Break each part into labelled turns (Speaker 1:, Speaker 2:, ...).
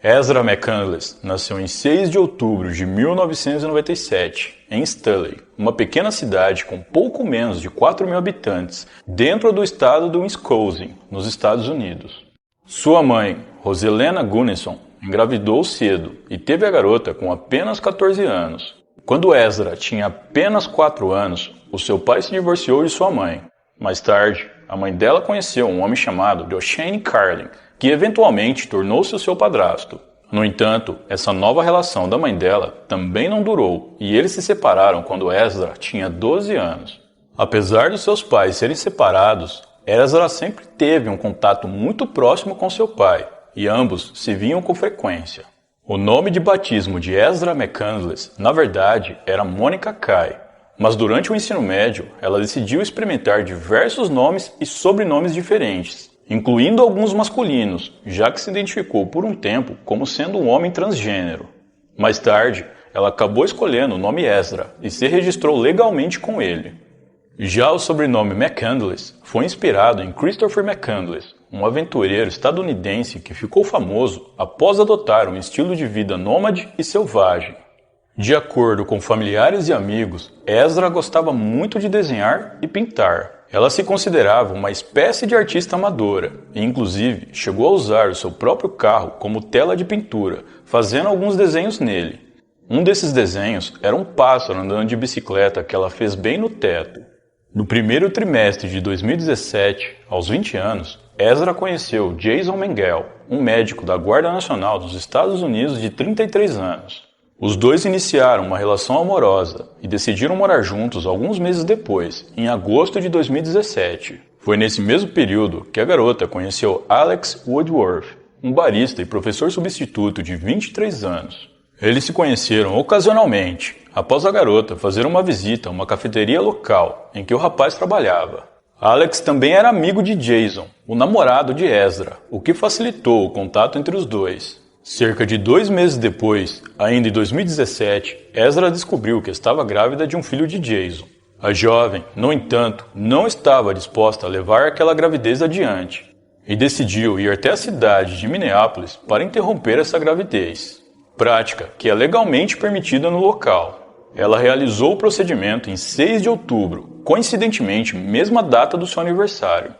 Speaker 1: Ezra McCandless nasceu em 6 de outubro de 1997, em Stanley, uma pequena cidade com pouco menos de 4.000 habitantes, dentro do estado do Wisconsin, nos Estados Unidos. Sua mãe, Roselena Gunnison, engravidou cedo e teve a garota com apenas 14 anos. Quando Ezra tinha apenas 4 anos, o seu pai se divorciou de sua mãe. Mais tarde, a mãe dela conheceu um homem chamado Joshane Carlin, que eventualmente tornou-se o seu padrasto. No entanto, essa nova relação da mãe dela também não durou e eles se separaram quando Ezra tinha 12 anos. Apesar dos seus pais serem separados, Ezra sempre teve um contato muito próximo com seu pai e ambos se viam com frequência. O nome de batismo de Ezra McCandless, na verdade, era Monica Kai, mas durante o ensino médio ela decidiu experimentar diversos nomes e sobrenomes diferentes, incluindo alguns masculinos, já que se identificou por um tempo como sendo um homem transgênero. Mais tarde, ela acabou escolhendo o nome Ezra e se registrou legalmente com ele. Já o sobrenome McCandless foi inspirado em Christopher McCandless, um aventureiro estadunidense que ficou famoso após adotar um estilo de vida nômade e selvagem. De acordo com familiares e amigos, Ezra gostava muito de desenhar e pintar. Ela se considerava uma espécie de artista amadora e, inclusive, chegou a usar o seu próprio carro como tela de pintura, fazendo alguns desenhos nele. Um desses desenhos era um pássaro andando de bicicleta que ela fez bem no teto. No primeiro trimestre de 2017, aos 20 anos, Ezra conheceu Jason Mengel, um médico da Guarda Nacional dos Estados Unidos de 33 anos. Os dois iniciaram uma relação amorosa e decidiram morar juntos alguns meses depois, em agosto de 2017. Foi nesse mesmo período que a garota conheceu Alex Woodworth, um barista e professor substituto de 23 anos. Eles se conheceram ocasionalmente, após a garota fazer uma visita a uma cafeteria local em que o rapaz trabalhava. Alex também era amigo de Jason, o namorado de Ezra, o que facilitou o contato entre os dois. Cerca de 2 meses depois, ainda em 2017, Ezra descobriu que estava grávida de um filho de Jason. A jovem, no entanto, não estava disposta a levar aquela gravidez adiante e decidiu ir até a cidade de Minneapolis para interromper essa gravidez, prática que é legalmente permitida no local. Ela realizou o procedimento em 6 de outubro, coincidentemente mesma data do seu aniversário.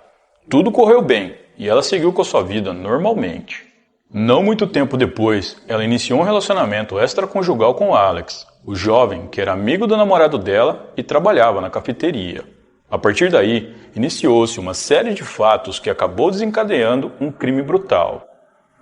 Speaker 1: Tudo correu bem e ela seguiu com a sua vida normalmente. Não muito tempo depois, ela iniciou um relacionamento extraconjugal com Alex, o jovem que era amigo do namorado dela e trabalhava na cafeteria. A partir daí, iniciou-se uma série de fatos que acabou desencadeando um crime brutal.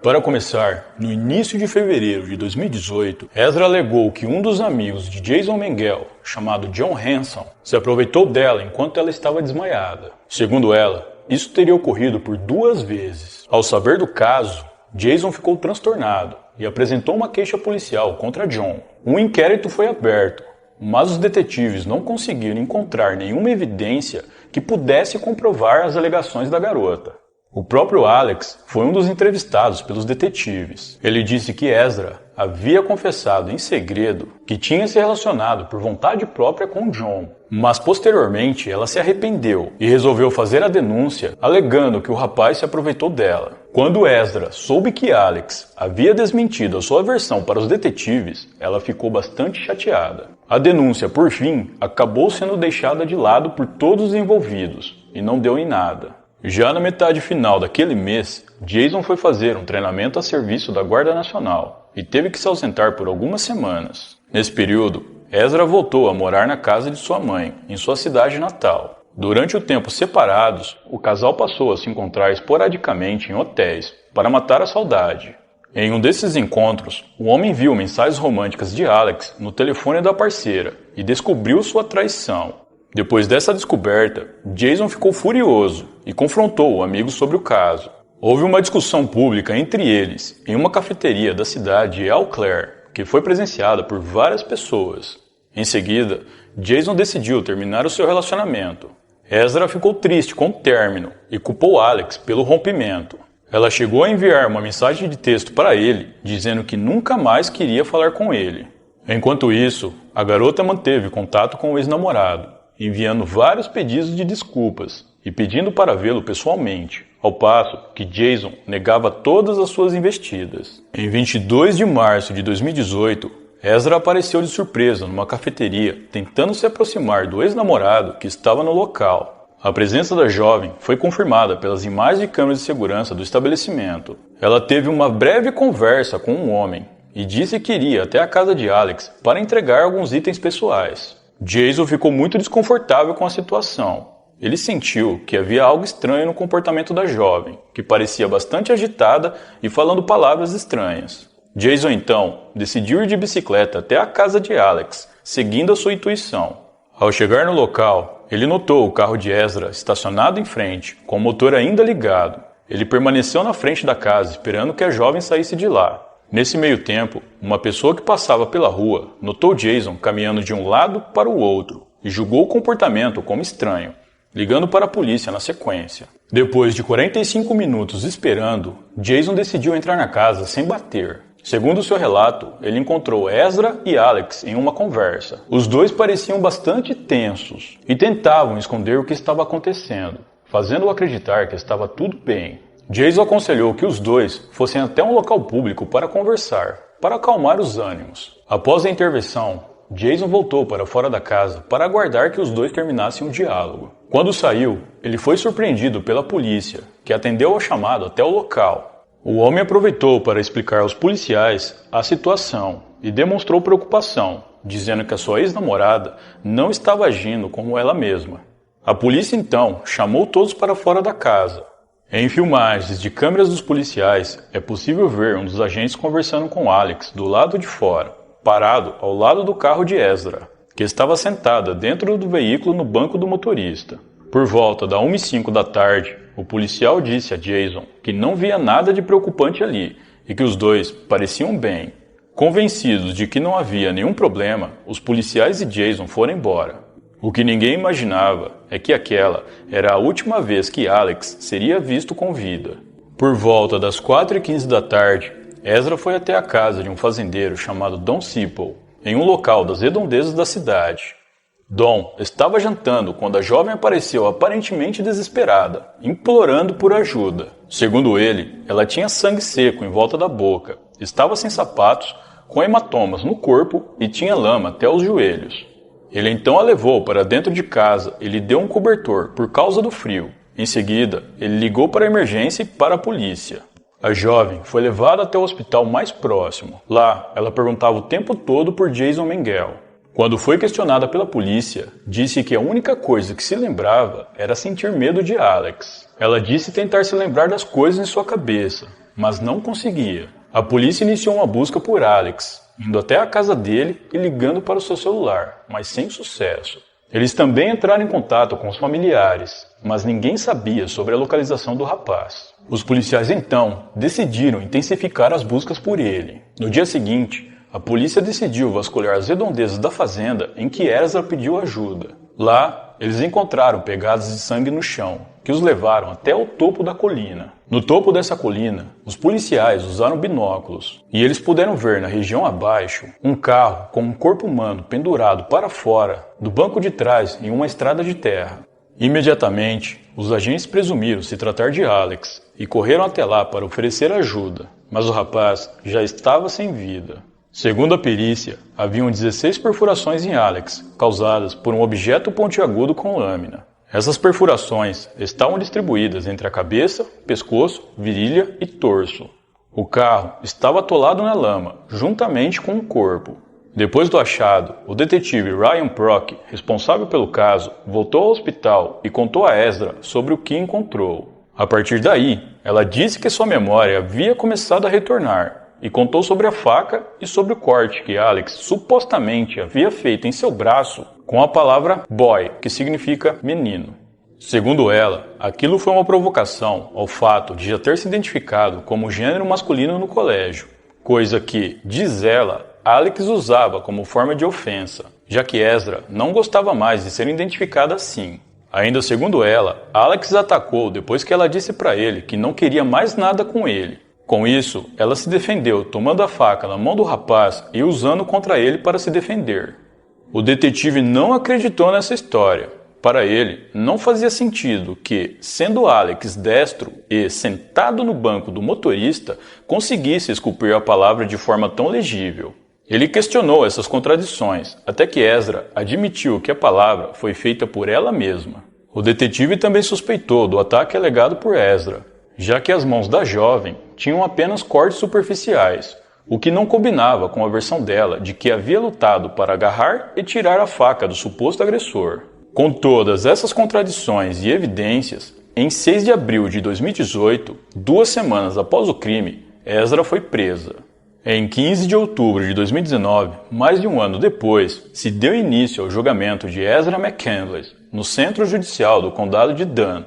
Speaker 1: Para começar, no início de fevereiro de 2018, Ezra alegou que um dos amigos de Jason Mengel, chamado John Hanson, se aproveitou dela enquanto ela estava desmaiada. Segundo ela, isso teria ocorrido por 2 vezes. Ao saber do caso, Jason ficou transtornado e apresentou uma queixa policial contra John. Um inquérito foi aberto, mas os detetives não conseguiram encontrar nenhuma evidência que pudesse comprovar as alegações da garota. O próprio Alex foi um dos entrevistados pelos detetives. Ele disse que Ezra havia confessado em segredo que tinha se relacionado por vontade própria com John, mas posteriormente ela se arrependeu e resolveu fazer a denúncia, alegando que o rapaz se aproveitou dela. Quando Ezra soube que Alex havia desmentido a sua versão para os detetives, ela ficou bastante chateada. A denúncia, por fim, acabou sendo deixada de lado por todos os envolvidos e não deu em nada. Já na metade final daquele mês, Jason foi fazer um treinamento a serviço da Guarda Nacional e teve que se ausentar por algumas semanas. Nesse período, Ezra voltou a morar na casa de sua mãe, em sua cidade natal. Durante o tempo separados, o casal passou a se encontrar esporadicamente em hotéis para matar a saudade. Em um desses encontros, o homem viu mensagens românticas de Alex no telefone da parceira e descobriu sua traição. Depois dessa descoberta, Jason ficou furioso e confrontou o amigo sobre o caso. Houve uma discussão pública entre eles em uma cafeteria da cidade de Eau Claire, que foi presenciada por várias pessoas. Em seguida, Jason decidiu terminar o seu relacionamento. Ezra ficou triste com o término e culpou Alex pelo rompimento. Ela chegou a enviar uma mensagem de texto para ele, dizendo que nunca mais queria falar com ele. Enquanto isso, a garota manteve contato com o ex-namorado, enviando vários pedidos de desculpas e pedindo para vê-lo pessoalmente. ao passo que Jason negava todas as suas investidas. Em 22 de março de 2018, Ezra apareceu de surpresa numa cafeteria, tentando se aproximar do ex-namorado que estava no local. A presença da jovem foi confirmada pelas imagens de câmeras de segurança do estabelecimento. Ela teve uma breve conversa com um homem e disse que iria até a casa de Alex para entregar alguns itens pessoais. Jason ficou muito desconfortável com a situação. Ele sentiu que havia algo estranho no comportamento da jovem, que parecia bastante agitada e falando palavras estranhas. Jason então decidiu ir de bicicleta até a casa de Alex, seguindo a sua intuição. Ao chegar no local, ele notou o carro de Ezra estacionado em frente, com o motor ainda ligado. Ele permaneceu na frente da casa esperando que a jovem saísse de lá. Nesse meio tempo, uma pessoa que passava pela rua notou Jason caminhando de um lado para o outro e julgou o comportamento como estranho, ligando para a polícia na sequência. Depois de 45 minutos esperando, Jason decidiu entrar na casa sem bater. Segundo seu relato, ele encontrou Ezra e Alex em uma conversa. Os dois pareciam bastante tensos e tentavam esconder o que estava acontecendo, fazendo-o acreditar que estava tudo bem. Jason aconselhou que os dois fossem até um local público para conversar, para acalmar os ânimos. Após a intervenção, Jason voltou para fora da casa para aguardar que os dois terminassem o diálogo. Quando saiu, ele foi surpreendido pela polícia, que atendeu ao chamado até o local. O homem aproveitou para explicar aos policiais a situação e demonstrou preocupação, dizendo que a sua ex-namorada não estava agindo como ela mesma. A polícia então chamou todos para fora da casa. Em filmagens de câmeras dos policiais, é possível ver um dos agentes conversando com Alex do lado de fora, parado ao lado do carro de Ezra, que estava sentada dentro do veículo no banco do motorista. Por volta da 1h05 da tarde, o policial disse a Jason que não via nada de preocupante ali e que os dois pareciam bem. Convencidos de que não havia nenhum problema, os policiais e Jason foram embora. O que ninguém imaginava é que aquela era a última vez que Alex seria visto com vida. Por volta das 4h15 da tarde, Ezra foi até a casa de um fazendeiro chamado Don Sipple, em um local das redondezas da cidade. Don estava jantando quando a jovem apareceu aparentemente desesperada, implorando por ajuda. Segundo ele, ela tinha sangue seco em volta da boca, estava sem sapatos, com hematomas no corpo e tinha lama até os joelhos. Ele então a levou para dentro de casa e lhe deu um cobertor por causa do frio. Em seguida, ele ligou para a emergência e para a polícia. A jovem foi levada até o hospital mais próximo. Lá, ela perguntava o tempo todo por Jason Mengel. Quando foi questionada pela polícia, disse que a única coisa que se lembrava era sentir medo de Alex. Ela disse tentar se lembrar das coisas em sua cabeça, mas não conseguia. A polícia iniciou uma busca por Alex, indo até a casa dele e ligando para o seu celular, mas sem sucesso. Eles também entraram em contato com os familiares, mas ninguém sabia sobre a localização do rapaz. Os policiais então decidiram intensificar as buscas por ele. No dia seguinte, a polícia decidiu vasculhar as redondezas da fazenda em que Ezra pediu ajuda. Lá, eles encontraram pegadas de sangue no chão, que os levaram até o topo da colina. No topo dessa colina, os policiais usaram binóculos, e eles puderam ver na região abaixo um carro com um corpo humano pendurado para fora do banco de trás em uma estrada de terra. Imediatamente, os agentes presumiram se tratar de Alex e correram até lá para oferecer ajuda, mas o rapaz já estava sem vida. Segundo a perícia, haviam 16 perfurações em Alex, causadas por um objeto pontiagudo com lâmina. Essas perfurações estavam distribuídas entre a cabeça, pescoço, virilha e torso. O carro estava atolado na lama, juntamente com o corpo. Depois do achado, o detetive Ryan Prock, responsável pelo caso, voltou ao hospital e contou a Ezra sobre o que encontrou. A partir daí, ela disse que sua memória havia começado a retornar e contou sobre a faca e sobre o corte que Alex supostamente havia feito em seu braço com a palavra boy, que significa menino. Segundo ela, aquilo foi uma provocação ao fato de já ter se identificado como gênero masculino no colégio, coisa que, diz ela, Alex usava como forma de ofensa, já que Ezra não gostava mais de ser identificada assim. Ainda segundo ela, Alex atacou depois que ela disse para ele que não queria mais nada com ele. Com isso, ela se defendeu tomando a faca na mão do rapaz e usando contra ele para se defender. O detetive não acreditou nessa história, Para ele, não fazia sentido que, sendo Alex destro e sentado no banco do motorista, conseguisse esculpir a palavra de forma tão legível. Ele questionou essas contradições, até que Ezra admitiu que a palavra foi feita por ela mesma. O detetive também suspeitou do ataque alegado por Ezra, já que as mãos da jovem tinham apenas cortes superficiais, o que não combinava com a versão dela de que havia lutado para agarrar e tirar a faca do suposto agressor. Com todas essas contradições e evidências, em 6 de abril de 2018, 2 semanas após o crime, Ezra foi presa. Em 15 de outubro de 2019, mais de um ano depois, se deu início ao julgamento de Ezra McCandless, no Centro Judicial do Condado de Dunn.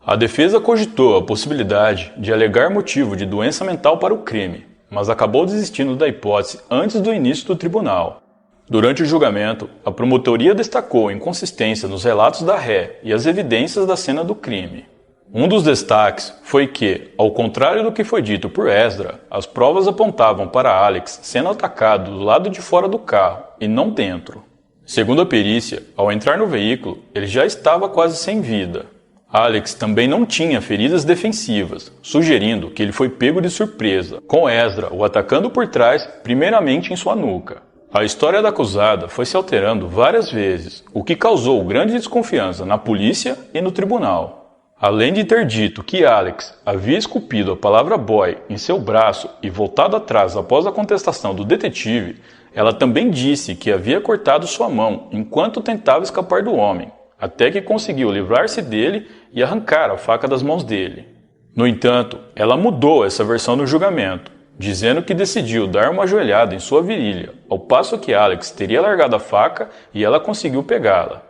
Speaker 1: A defesa cogitou a possibilidade de alegar motivo de doença mental para o crime, mas acabou desistindo da hipótese antes do início do tribunal. Durante o julgamento, a promotoria destacou inconsistência nos relatos da ré e as evidências da cena do crime. Um dos destaques foi que, ao contrário do que foi dito por Ezra, as provas apontavam para Alex sendo atacado do lado de fora do carro e não dentro. Segundo a perícia, ao entrar no veículo, ele já estava quase sem vida. Alex também não tinha feridas defensivas, sugerindo que ele foi pego de surpresa, com Ezra o atacando por trás, primeiramente em sua nuca. A história da acusada foi se alterando várias vezes, o que causou grande desconfiança na polícia e no tribunal. Além de ter dito que Alex havia esculpido a palavra boy em seu braço e voltado atrás após a contestação do detetive, ela também disse que havia cortado sua mão enquanto tentava escapar do homem, até que conseguiu livrar-se dele e arrancar a faca das mãos dele. No entanto, ela mudou essa versão no julgamento, dizendo que decidiu dar uma ajoelhada em sua virilha, ao passo que Alex teria largado a faca e ela conseguiu pegá-la.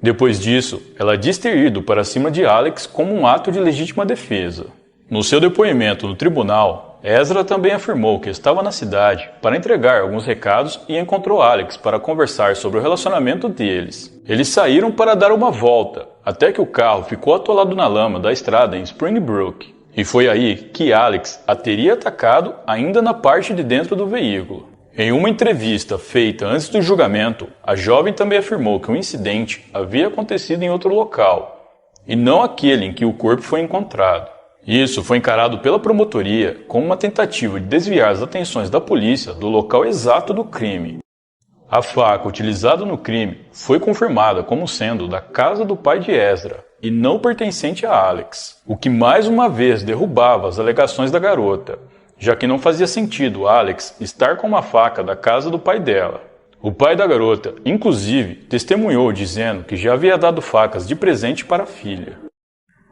Speaker 1: Depois disso, ela diz ter ido para cima de Alex como um ato de legítima defesa. No seu depoimento no tribunal, Ezra também afirmou que estava na cidade para entregar alguns recados e encontrou Alex para conversar sobre o relacionamento deles. Eles saíram para dar uma volta, até que o carro ficou atolado na lama da estrada em Springbrook. E foi aí que Alex a teria atacado ainda na parte de dentro do veículo. Em uma entrevista feita antes do julgamento, a jovem também afirmou que o incidente havia acontecido em outro local, e não aquele em que o corpo foi encontrado. Isso foi encarado pela promotoria como uma tentativa de desviar as atenções da polícia do local exato do crime. A faca utilizada no crime foi confirmada como sendo da casa do pai de Ezra, e não pertencente a Alex, o que mais uma vez derrubava as alegações da garota, já que não fazia sentido Alex estar com uma faca da casa do pai dela. O pai da garota, inclusive, testemunhou dizendo que já havia dado facas de presente para a filha.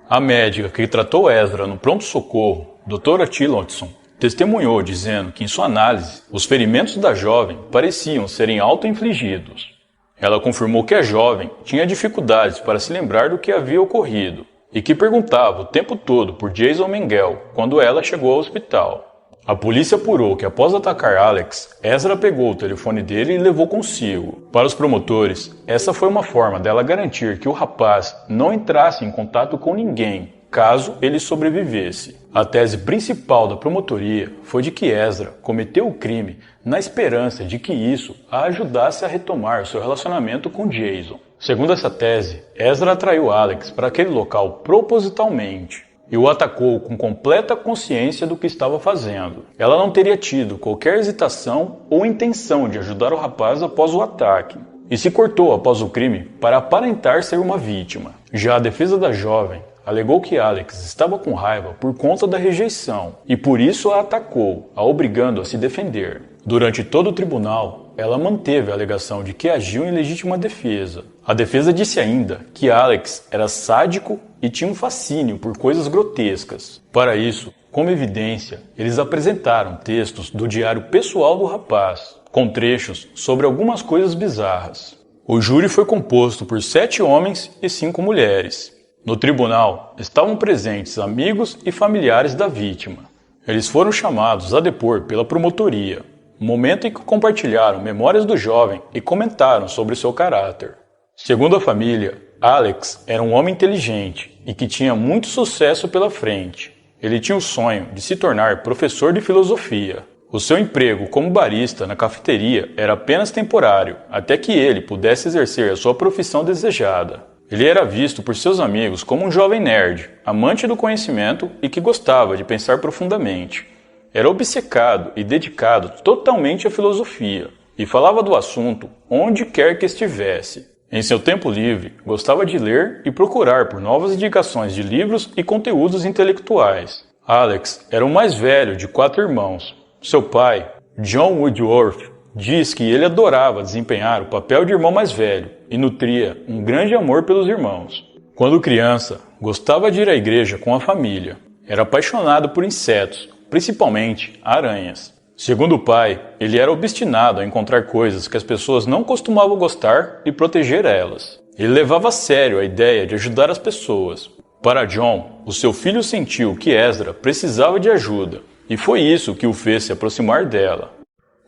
Speaker 1: A médica que tratou Ezra no pronto-socorro, Dra. Tillotson, testemunhou dizendo que em sua análise, os ferimentos da jovem pareciam serem auto-infligidos. Ela confirmou que a jovem tinha dificuldades para se lembrar do que havia ocorrido e que perguntava o tempo todo por Jason Mengel quando ela chegou ao hospital. A polícia apurou que após atacar Alex, Ezra pegou o telefone dele e levou consigo. Para os promotores, essa foi uma forma dela garantir que o rapaz não entrasse em contato com ninguém, caso ele sobrevivesse. A tese principal da promotoria foi de que Ezra cometeu o crime na esperança de que isso a ajudasse a retomar seu relacionamento com Jason. Segundo essa tese, Ezra atraiu Alex para aquele local propositalmente e o atacou com completa consciência do que estava fazendo. Ela não teria tido qualquer hesitação ou intenção de ajudar o rapaz após o ataque, e se cortou após o crime para aparentar ser uma vítima. Já a defesa da jovem alegou que Alex estava com raiva por conta da rejeição e por isso a atacou, a obrigando a se defender. Durante todo o tribunal, ela manteve a alegação de que agiu em legítima defesa. A defesa disse ainda que Alex era sádico e tinha um fascínio por coisas grotescas. Para isso, como evidência, eles apresentaram textos do diário pessoal do rapaz, com trechos sobre algumas coisas bizarras. O júri foi composto por 7 homens e 5 mulheres. No tribunal, estavam presentes amigos e familiares da vítima. Eles foram chamados a depor pela promotoria, momento em que compartilharam memórias do jovem e comentaram sobre seu caráter. Segundo a família, Alex era um homem inteligente e que tinha muito sucesso pela frente. Ele tinha o sonho de se tornar professor de filosofia. O seu emprego como barista na cafeteria era apenas temporário, até que ele pudesse exercer a sua profissão desejada. Ele era visto por seus amigos como um jovem nerd, amante do conhecimento e que gostava de pensar profundamente. Era obcecado e dedicado totalmente à filosofia, e falava do assunto onde quer que estivesse. Em seu tempo livre, gostava de ler e procurar por novas indicações de livros e conteúdos intelectuais. Alex era o mais velho de 4 irmãos. Seu pai, John Woodworth, diz que ele adorava desempenhar o papel de irmão mais velho e nutria um grande amor pelos irmãos. Quando criança, gostava de ir à igreja com a família. Era apaixonado por insetos, principalmente aranhas. Segundo o pai, ele era obstinado a encontrar coisas que as pessoas não costumavam gostar e proteger elas. Ele levava a sério a ideia de ajudar as pessoas. Para John, o seu filho sentiu que Ezra precisava de ajuda, e foi isso que o fez se aproximar dela.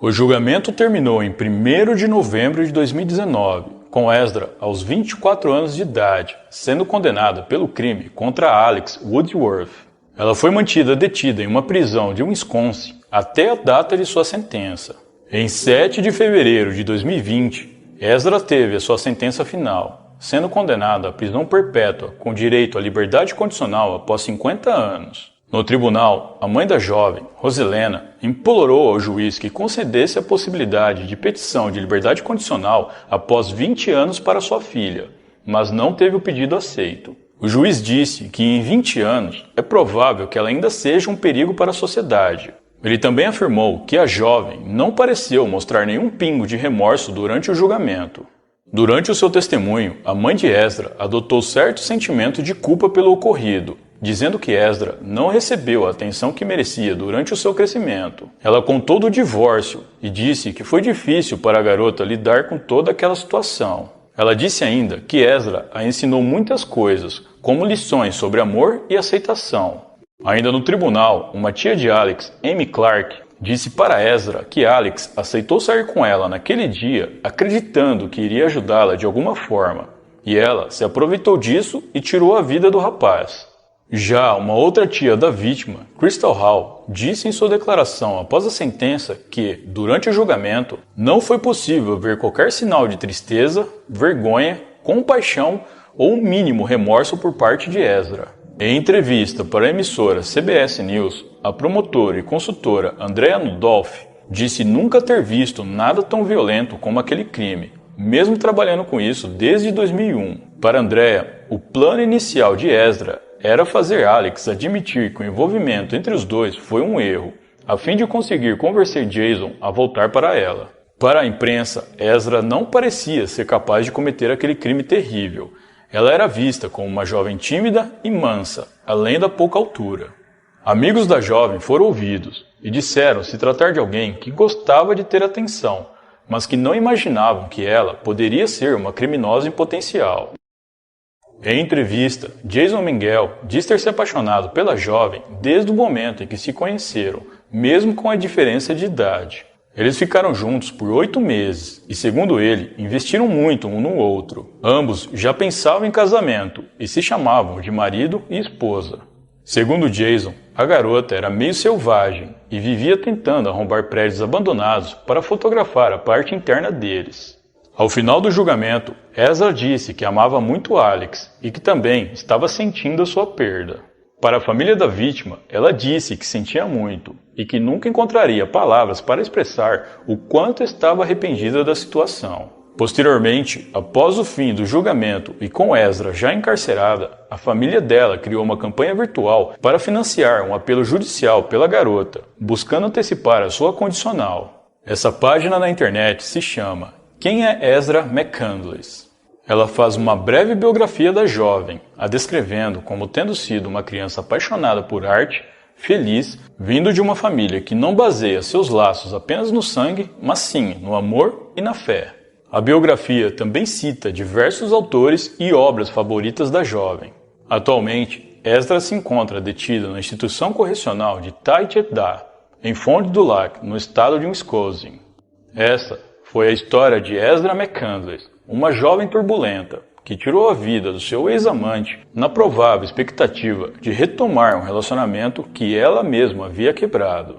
Speaker 1: O julgamento terminou em 1º de novembro de 2019, com Ezra aos 24 anos de idade, sendo condenada pelo crime contra Alex Woodworth. Ela foi mantida detida em uma prisão de Wisconsin até a data de sua sentença. Em 7 de fevereiro de 2020, Ezra teve a sua sentença final, sendo condenada à prisão perpétua com direito à liberdade condicional após 50 anos. No tribunal, a mãe da jovem, Roselena, implorou ao juiz que concedesse a possibilidade de petição de liberdade condicional após 20 anos para sua filha, mas não teve o pedido aceito. O juiz disse que em 20 anos é provável que ela ainda seja um perigo para a sociedade. Ele também afirmou que a jovem não pareceu mostrar nenhum pingo de remorso durante o julgamento. Durante o seu testemunho, a mãe de Ezra adotou certo sentimento de culpa pelo ocorrido, dizendo que Ezra não recebeu a atenção que merecia durante o seu crescimento. Ela contou do divórcio e disse que foi difícil para a garota lidar com toda aquela situação. Ela disse ainda que Ezra a ensinou muitas coisas, como lições sobre amor e aceitação. Ainda no tribunal, uma tia de Alex, Amy Clark, disse para Ezra que Alex aceitou sair com ela naquele dia, acreditando que iria ajudá-la de alguma forma, e ela se aproveitou disso e tirou a vida do rapaz. Já uma outra tia da vítima, Crystal Hall, disse em sua declaração após a sentença que, durante o julgamento, não foi possível ver qualquer sinal de tristeza, vergonha, compaixão ou mínimo remorso por parte de Ezra. Em entrevista para a emissora CBS News, a promotora e consultora Andrea Nudolph disse nunca ter visto nada tão violento como aquele crime, mesmo trabalhando com isso desde 2001. Para Andrea, o plano inicial de Ezra era fazer Alex admitir que o envolvimento entre os dois foi um erro, a fim de conseguir convencer Jason a voltar para ela. Para a imprensa, Ezra não parecia ser capaz de cometer aquele crime terrível. Ela era vista como uma jovem tímida e mansa, além da pouca altura. Amigos da jovem foram ouvidos e disseram se tratar de alguém que gostava de ter atenção, mas que não imaginavam que ela poderia ser uma criminosa em potencial. Em entrevista, Jason Miguel diz ter se apaixonado pela jovem desde o momento em que se conheceram, mesmo com a diferença de idade. Eles ficaram juntos por 8 meses e, segundo ele, investiram muito um no outro. Ambos já pensavam em casamento e se chamavam de marido e esposa. Segundo Jason, a garota era meio selvagem e vivia tentando arrombar prédios abandonados para fotografar a parte interna deles. Ao final do julgamento, Ezra disse que amava muito Alex e que também estava sentindo a sua perda. Para a família da vítima, ela disse que sentia muito e que nunca encontraria palavras para expressar o quanto estava arrependida da situação. Posteriormente, após o fim do julgamento e com Ezra já encarcerada, a família dela criou uma campanha virtual para financiar um apelo judicial pela garota, buscando antecipar a sua condicional. Essa página na internet se chama Quem é Ezra McCandless? Ela faz uma breve biografia da jovem, a descrevendo como tendo sido uma criança apaixonada por arte, feliz, vindo de uma família que não baseia seus laços apenas no sangue, mas sim no amor e na fé. A biografia também cita diversos autores e obras favoritas da jovem. Atualmente, Ezra se encontra detida na instituição correcional de Taycheedah, em Fond du Lac, no estado de Wisconsin. Essa foi a história de Ezra McCandless, uma jovem turbulenta que tirou a vida do seu ex-amante na provável expectativa de retomar um relacionamento que ela mesma havia quebrado.